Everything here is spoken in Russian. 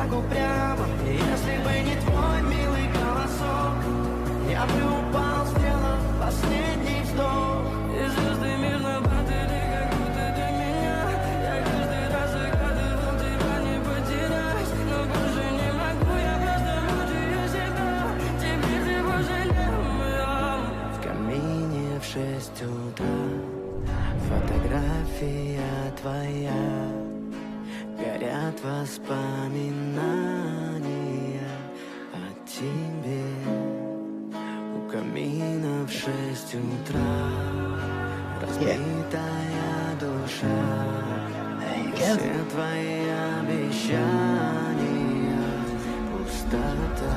так упрямо. И если бы не твой милый голосок, я бы упал, сделав последний вздох. И звезды мирно падали, как будто для меня. Я каждый раз загадывал тебя не потерять, но больше не могу, я просто мучаю себя. Теперь ты больше не моя. В камине в 6 утра фотография твоя, горят воспоминания о тебе. У камина в 6 утра разбитая душа, все твои обещания пустота.